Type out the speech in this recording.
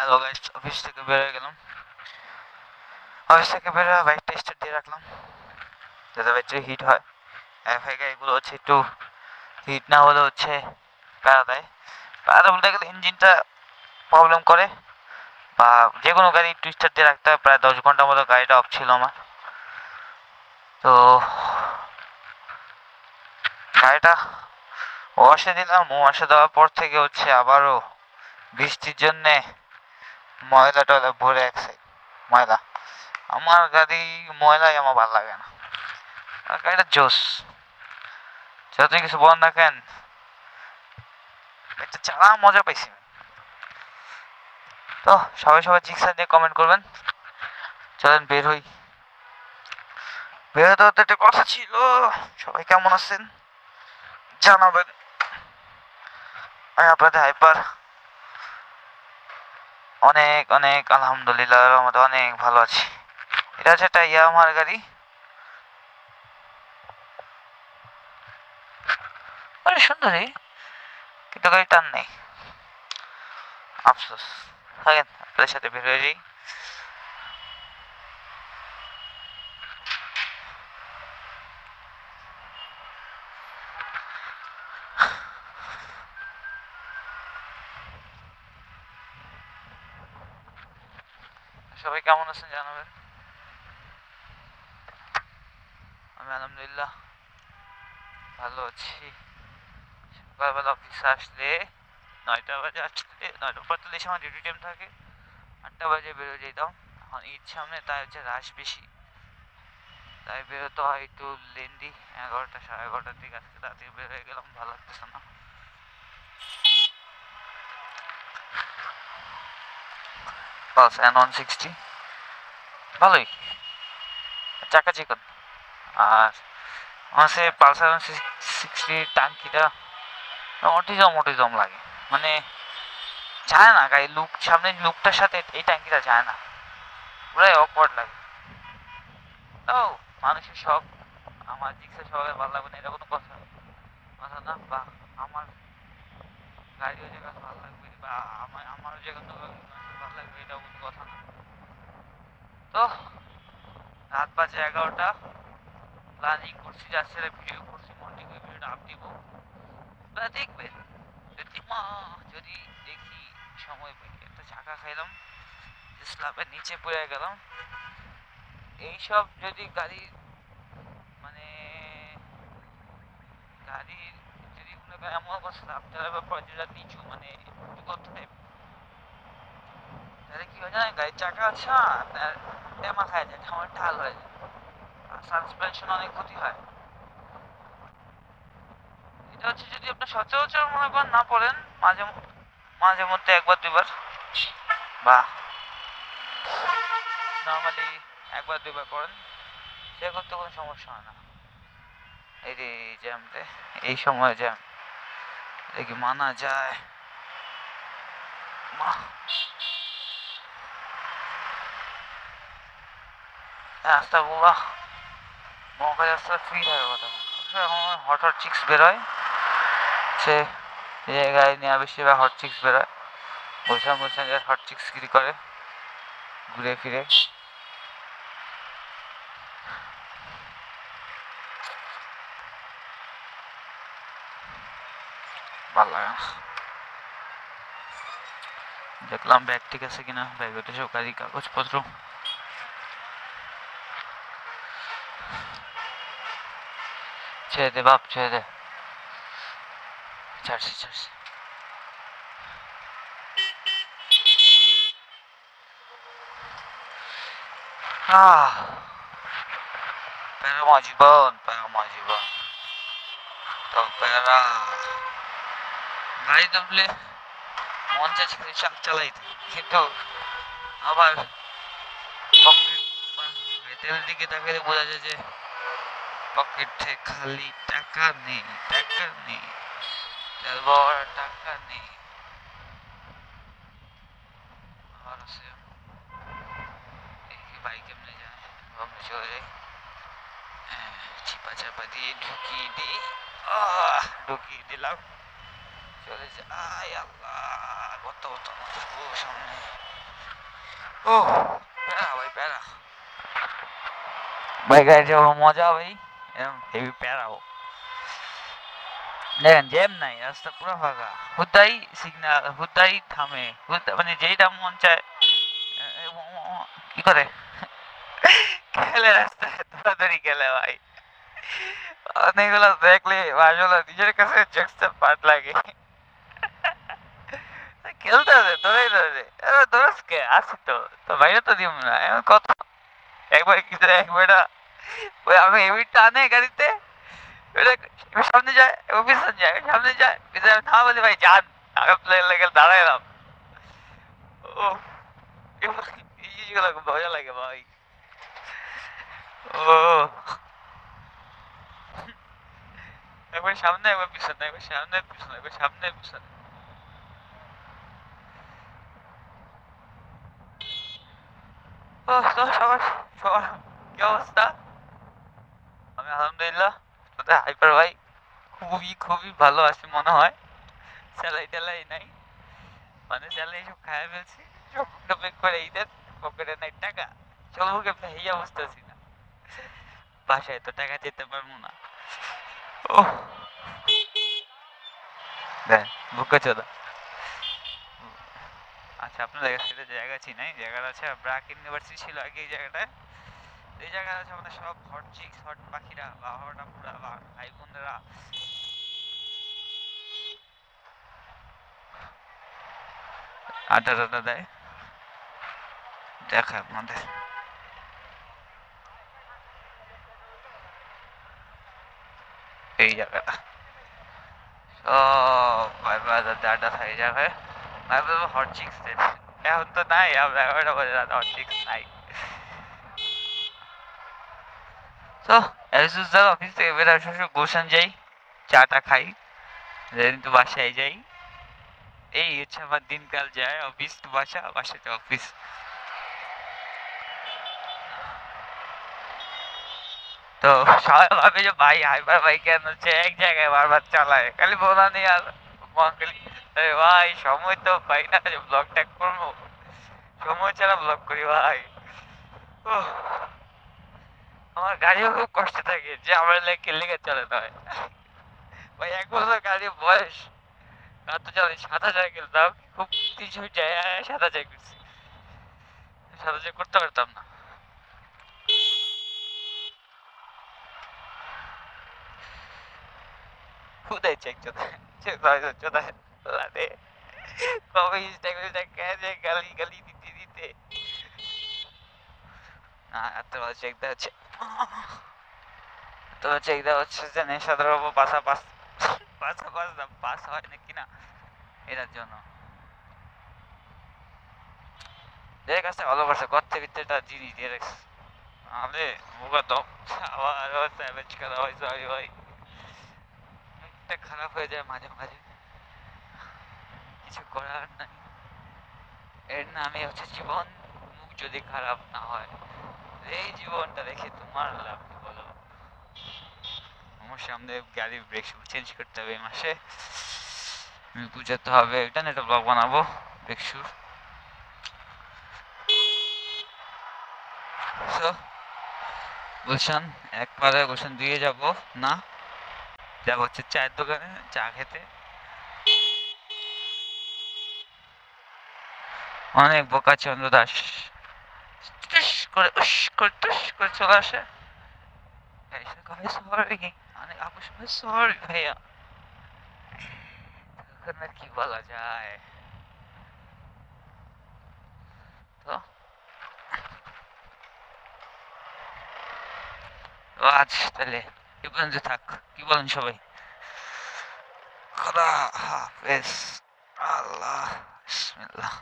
Hello guys, office থেকে বের হয়ে গেলাম। অফিস থেকে বের হয়ে বাইকটা স্টার্ট দিয়ে রাখলাম যাতে ব্যাটারি হিট হয়। এফআই গাড়িগুলো হচ্ছে একটু হিট না হলে হচ্ছে প্যারা দেয়। প্যারা বলতে গেলে ইঞ্জিনটা প্রবলেম করে, বা যে কোনো গাড়ি একটু স্টার্ট দিয়ে রাখতে হয়। প্রায় 10 ঘন্টার মতো গাড়িটা অফ ছিল আমার। তো গাড়িটা ওয়াশে দিলাম, ওয়াশে দেওয়ার পর থেকে হচ্ছে আবারও বৃষ্টির জন্যে ময়লা টয়লা ভরে এক সাইড ময়লা। আমার গাড়ি ময়লাই আমার ভালো লাগে না, আর গাড়িটা জোস। যতই কিছু বন্ধ রাখেন, একটা চালা মজা পাইছি। তো সবাই সবাই জিক্সার দিয়ে কমেন্ট করবেন। চলেন বের হই। বের হতে হতে একটা কথা ছিল, সবাই কেমন আছেন জানাবেন। আমি আপনাদের হাইপার অনেক অনেক আলহামদুলিল্লাহ আমাদের অনেক ভালো আছি। এটা হচ্ছে একটা ইয়ামাহার গাড়ি, অনেক সুন্দরী, কিন্তু গাড়ি টান নেই। আফসোস। থাকেন আপনাদের সাথে বের হয়ে যাই। সবাই কেমন আছেন জানাবেন। আমি আলহামদুলিল্লাহ ভালো আছি। সকালবেলা অফিসে আসলে 9টা বাজে, আসলে 9:45 আমার ডিউটি টাইম থাকে। 8টা বাজে বেরো যেতাম। এখন ঈদ সামনে, তাই হচ্ছে রাশ বেশি, তাই বেরোতে হয় একটু লেন্দি। 11টা 11:30 দিকে আজকে তাড়াতাড়ি বের হয়ে গেলাম, ভালো লাগতেছে না। পালস N160 ভালোই, চাকা চিকন। আর আমার সে পালসার 160 টাঙ্কিটা অটিজম অটিজম লাগে, মানে যায় না গাড়ি লুক, সামনের লুকটার সাথে এই ট্যাঙ্কিটা যায় না, পুরাই অকওয়ার্ড লাগে। ও মানুষের শখ, আমার জিক্সের শখের ভালো লাগবে না এটা কোনো কথা কথা না, বা আমার গাড়িও যে কাছে ভালো লাগবে, বা আমারও যে কোনো ভালো লাগবে এটাও কোনো কথা না। তো রাত বাজে 11টা, প্ল্যানিং করছি, যাচ্ছে ভিডিও করছি, মন্টি করে ভিডিওটা আপ দিব। আপনারা দেখবেন, যদি দেখি সময় পাই একটা চাকা খাইলাম, স্ল্যাবের নিচে পড়ে গেলাম। এইসব যদি গাড়ি, মানে গাড়ির যদি মনে করেন এমন অবস্থা আপনার ব্যাপার যেটা নিচু, মানে তাহলে কি হয় জানেন, গাড়ির চাকা আছে না আপনার টেমা খায় যায়, আমার ঢাল হয়ে যায়, আর সাসপেনশন অনেক ক্ষতি হয়। এটা হচ্ছে যদি আপনি সচরাচর মনে করেন না পড়েন, মাঝে মাঝে মধ্যে একবার দুইবার, বা নর্মালি একবার দুইবার করেন, সে করতে কোনো সমস্যা হয় না। এই যে জ্যামতে, এই সময় জ্যাম দেখি মানা যায়। রাস্তাগুলো মহাকাশ রাস্তা ফ্রি থাকে কথা, এখন হট হট চিক্স বেরোয়, সে এই জায়গায় নিয়ে বেশিরভাগ হট চিক্স বেরোয়, বৈশাখ বৈশাখ হট চিক্স গিরি করে ঘুরে ফিরে। ভালো লাগে না। দেখলাম ব্যাগ ঠিক আছে কিনা, ব্যাগে সব গাড়ি কাগজপত্র। ছেড়ে দে বাপ, ছেড়ে দে, ছাড়ছি ছাড়ছি। প্যারামা জীবন, প্যারামা জীবন, তো প্যারা গাড়ি থামলে মন চাইছে চালাইতে, কিন্তু আবার পকেট বা তেল দিকে তাকালে বোঝা যায় যে পকেটে খালি টাকা নেই, টাকা নেই, তেল ভরার টাকা নেই। আর আছে দেখি বাইক এমনি যায়, ভাবলে চলে যাই, চিপা চাপা দিয়ে ঢুকিয়ে দিই, ঢুকিয়ে দিলাম, চলে যায়। আল্লাহ কত কত সামনে ও প্যারা ভাই প্যারা ভাই গাড়ি যখন মজা ভাই এরকম হেভি প্যারাও দেখেন জ্যাম নাই রাস্তা পুরো ফাঁকা হুদাই সিগন্যাল হুদাই থামে মানে যেইটা মন চায় কি করে খেলে রাস্তায় দৌড়াদৌড়ি খেলে ভাই অনেকগুলো দেখলে আসলে নিজের কাছে জোকসটা পাট লাগে খেলতে হবে ধরে ধরে এবার ধরস কে আসি তো তো বাইরে তো দিব না এমন কত একবার কিছু একবার ওই আমি এমনি টানে গাড়িতে এবার সামনে যায় এবার পিছনে যায় সামনে যায় পিছনে না বলি ভাই যান আমি প্লেন লেগে দাঁড়াইলাম ও এই জিনিসগুলো খুব মজা লাগে ভাই ও একবার সামনে একবার পিছনে একবার সামনে পিছনে একবার সামনে পিছনে ও তো সবার সবার কি অবস্থা আমি আলহামদুলিল্লাহ তোদের হাইপার ভাই খুবই খুবই ভালো আছি মনে হয় স্যালাই ট্যালাই নাই মানে স্যালাই সব খায় ফেলছি সব টপিক করে ঈদের পকেটে নাই টাকা চলবো কেমনে এই অবস্থা আছি না বাসায় তো টাকা দিতে পারবো না ও দেখ বুকে চোদা আচ্ছা আপনাদের কাছে জায়গা চিনাই জায়গাটা আছে ব্রাক ইউনিভার্সিটি ছিল আগে এই জায়গাটায় এই জায়গাটা আছে আমাদের সব হট চিক্স হট পাখিরা বা হট আপুরা বা ভাই বোনেরা আড্ডা টাড্ডা দেয় দেখা আপনাদের এই জায়গাটা সব ভাই ব্রাদার আড্ডা থাকে এই জায়গায় ভাই ব্রাদার হট চিক্স এখন তো নাই আমরা 11টা বাজে রাত হট চিক্স নাই তো অ্যাজ ইউজুয়াল অফিস থেকে বের হওয়ার সময় গোশান যাই চাটা খাই দেন তো বাসায় যাই এই হচ্ছে আমার দিনকাল যায় অফিস টু বাসা বাসা টু অফিস তো সবাই ভাবে যে ভাই হাইপার ভাই কেন হচ্ছে এক জায়গায় বারবার চালায় খালি বলা নেই আর খালি আরে ভাই সময় তো পাই না যে ব্লগ ট্যাগ করবো সময় ছাড়া ব্লগ করি ভাই উহ, আমার গাড়িও খুব কষ্ট থাকে যে আমার লেগে লেগে চালাতে হয় ভাই 1 বছর গাড়ির বয়স আর তো চলে 7,000 তাও খুব কিছু যায় 7,000 করছি 7,000 করতে পারতাম না খুদাই চেক চোদায় চেক চোদায় লাদে কবে ইনস্টাগ্রামে কেন গালি গালি দিতে দিতে না এত চেক দেওয়া হচ্ছে তো চেক দেওয়া হচ্ছে যে নেশাদ্রব্য পাশাপাশ পাশাপাশ পাস হয় নাকি না এটার জন্য এর কাছে ভালো করছে করতে ভিতরেটা জিনিস দিয়ে রাখছে নাহলে মুখা দম আবার স্যাভেজ করা হয় সরি ভাই মুখটা খারাপ হয়ে যায় মাঝে মাঝে কিছু করার নাই এর নামে হচ্ছে জীবন মুখ যদি খারাপ না হয় এই জীবনটা দেখে তোমার লাভ কি বলো আমার সামনে গাড়ি ব্রেক শু চেঞ্জ করতে হবে এই মাসে বুঝাতে হবে এটা একটা ব্লগ বানাবো ব্রেক শু গুলশান একবারে গুলশান দিয়ে যাব না যাবো হচ্ছে চায়ের দোকানে চা খেতে অনেক বোকা চন্দ্র দাস করে চলে আসে সরি অনেক আপু সরি ভাইয়া তখন আর কি বলা যায় তো আজ তাহলে এ পর্যন্ত থাক কি বলেন সবাই খোদা হাফেজ আল্লাহ বিসমিল্লাহ